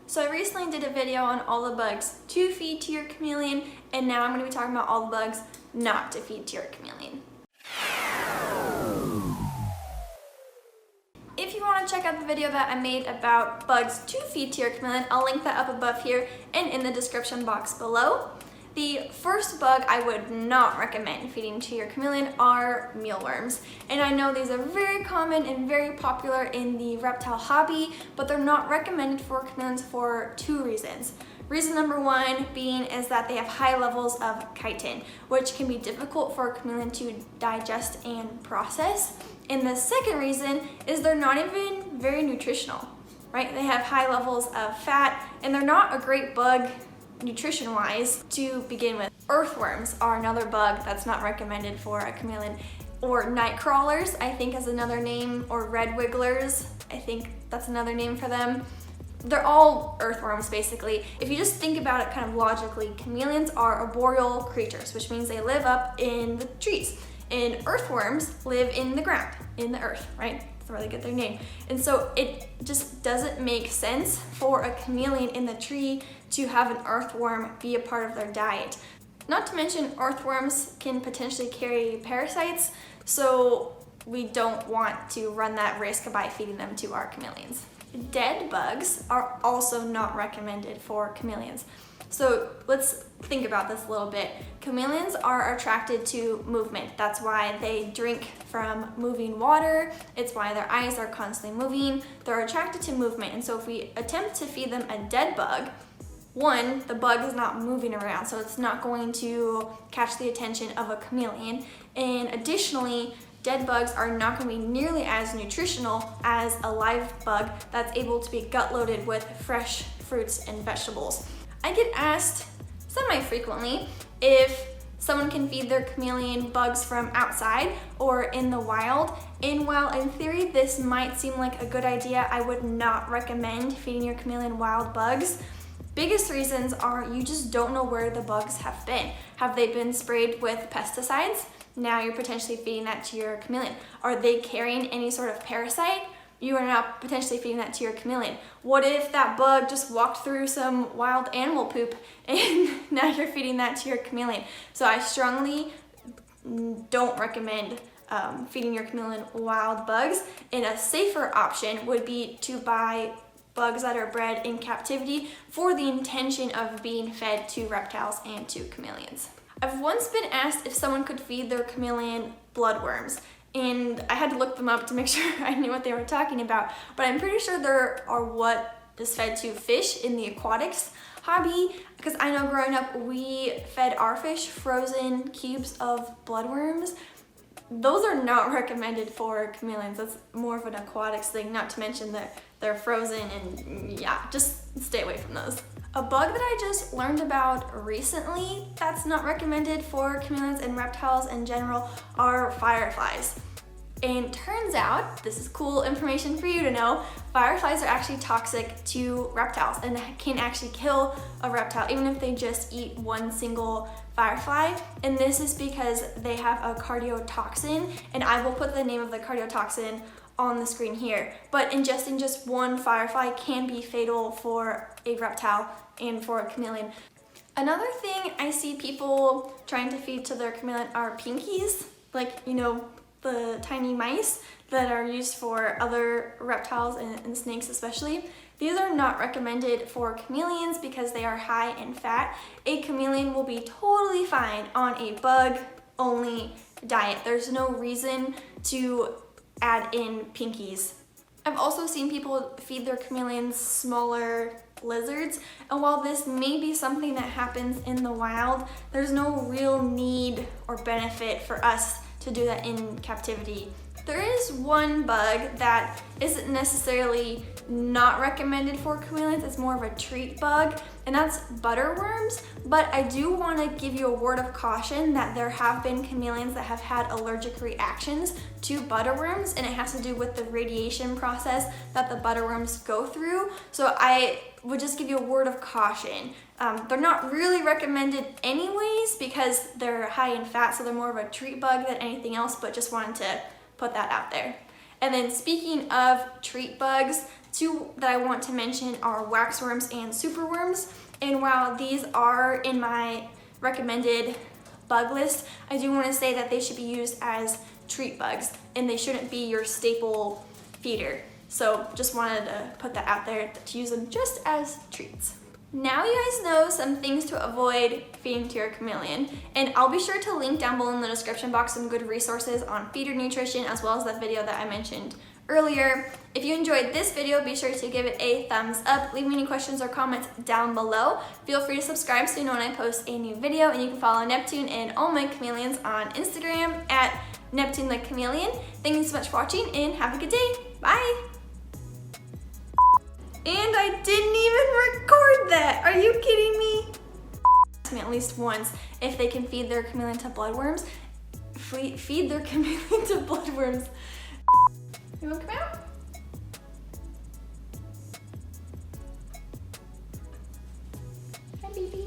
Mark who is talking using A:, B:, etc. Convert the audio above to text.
A: So I recently did a video on all the bugs to feed to your chameleon, and now I'm going to be talking about all the bugs not to feed to your chameleon. If you want to check out the video that I made about bugs to feed to your chameleon, I'll link that up above here and in the description box below. The first bug I would not recommend feeding to your chameleon are mealworms. And I know these are very common and very popular in the reptile hobby, but they're not recommended for chameleons for two reasons. Reason number one being is that they have high levels of chitin, which can be difficult for a chameleon to digest and process. And the second reason is they're not even very nutritional, right? They have high levels of fat and they're not a great bug nutrition-wise to begin with. Earthworms are another bug that's not recommended for a chameleon. Or night crawlers, I think is another name, or red wigglers, I think that's another name for them. They're all earthworms basically. If you just think about it kind of logically, chameleons are arboreal creatures, which means they live up in the trees. And earthworms live in the ground, in the earth, right? That's where they get their name. And so it just doesn't make sense for a chameleon in the tree to have an earthworm be a part of their diet. Not to mention earthworms can potentially carry parasites, so we don't want to run that risk by feeding them to our chameleons. Dead bugs are also not recommended for chameleons. So let's think about this a little bit. Chameleons are attracted to movement. That's why they drink from moving water. It's why their eyes are constantly moving. They're attracted to movement. And so if we attempt to feed them a dead bug, one, the bug is not moving around, so it's not going to catch the attention of a chameleon. And additionally, dead bugs are not going to be nearly as nutritional as a live bug that's able to be gut loaded with fresh fruits and vegetables. I get asked semi-frequently if someone can feed their chameleon bugs from outside or in the wild. And while in theory this might seem like a good idea, I would not recommend feeding your chameleon wild bugs. Biggest reasons are you just don't know where the bugs have been. Have they been sprayed with pesticides? Now you're potentially feeding that to your chameleon. Are they carrying any sort of parasite? You are now potentially feeding that to your chameleon. What if that bug just walked through some wild animal poop and now you're feeding that to your chameleon? So I strongly don't recommend feeding your chameleon wild bugs. And a safer option would be to buy bugs that are bred in captivity for the intention of being fed to reptiles and to chameleons. I've once been asked if someone could feed their chameleon bloodworms, and I had to look them up to make sure I knew what they were talking about, but I'm pretty sure there are what is fed to fish in the aquatics hobby, because I know growing up we fed our fish frozen cubes of bloodworms. Those are not recommended for chameleons. That's more of an aquatics thing, not to mention that they're frozen and yeah, just stay away from those. A bug that I just learned about recently that's not recommended for chameleons and reptiles in general are fireflies. And turns out, this is cool information for you to know, fireflies are actually toxic to reptiles and can actually kill a reptile even if they just eat one single firefly. And this is because they have a cardiotoxin, and I will put the name of the cardiotoxin on the screen here. But ingesting just one firefly can be fatal for a reptile and for a chameleon. Another thing I see people trying to feed to their chameleon are pinkies, like, you know, the tiny mice that are used for other reptiles and snakes especially. These are not recommended for chameleons because they are high in fat. A chameleon will be totally fine on a bug-only diet. There's no reason to add in pinkies. I've also seen people feed their chameleons smaller lizards, and while this may be something that happens in the wild, there's no real need or benefit for us to do that in captivity. There is one bug that isn't necessarily not recommended for chameleons, it's more of a treat bug, and that's butterworms. But I do want to give you a word of caution that there have been chameleons that have had allergic reactions to butterworms, and it has to do with the radiation process that the butterworms go through. So I would just give you a word of caution. They're not really recommended anyways because they're high in fat, so they're more of a treat bug than anything else, but just wanted to put that out there. And then speaking of treat bugs, Two that I want to mention are waxworms and superworms. And while these are in my recommended bug list, I do want to say that they should be used as treat bugs and they shouldn't be your staple feeder. So just wanted to put that out there to use them just as treats. Now you guys know some things to avoid feeding to your chameleon, and I'll be sure to link down below in the description box some good resources on feeder nutrition as well as that video that I mentioned earlier. If you enjoyed this video, be sure to give it a thumbs up. Leave me any questions or comments down below. Feel free to subscribe so you know when I post a new video, and you can follow Neptune and all my chameleons on Instagram at Neptune the Chameleon. Thank you so much for watching and have a good day. Bye! And I didn't even record that. Are you kidding me? Ask me at least once if they can feed their chameleon to bloodworms. Feed their chameleon to bloodworms. You wanna come out? Hi, baby.